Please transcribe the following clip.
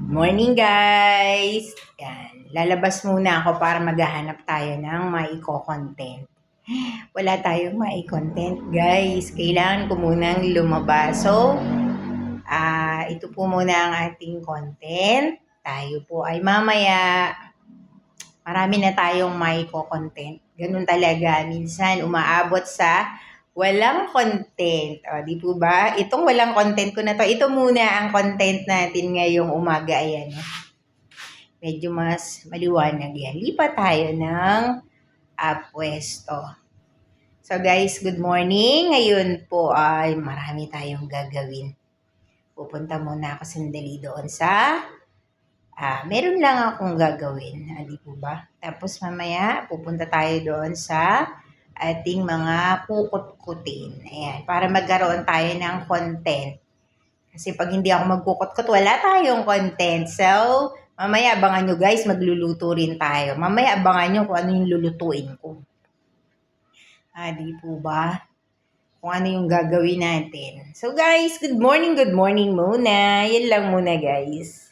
Morning guys! Yan. Lalabas muna ako para maghahanap tayo ng maiko-content. Wala tayong mai-content guys. Kailangan ko munang lumabas. So, ito po muna ang ating content. Tayo po ay mamaya. Marami na tayong maiko-content. Ganun talaga. Minsan umaabot sa walang content. O, di po ba? Itong walang content ko na to. Ito muna ang content natin ngayong umaga. Ayan. Medyo mas maliwanag yan. Lipat tayo ng pwesto. So guys, good morning. Ngayon po ay marami tayong gagawin. Pupunta muna ako sandali doon sa meron lang akong gagawin. Di po ba? Tapos mamaya pupunta tayo doon sa ating mga kukut-kutin. Ayan, para magkaroon tayo ng content. Kasi pag hindi ako magkukot-kot, wala tayong content. So, mamaya abangan nyo guys, magluluto rin tayo. Mamaya abangan nyo kung ano yung lulutuin ko. Di po ba? Kung ano yung gagawin natin. So guys, good morning muna. Yan lang muna guys.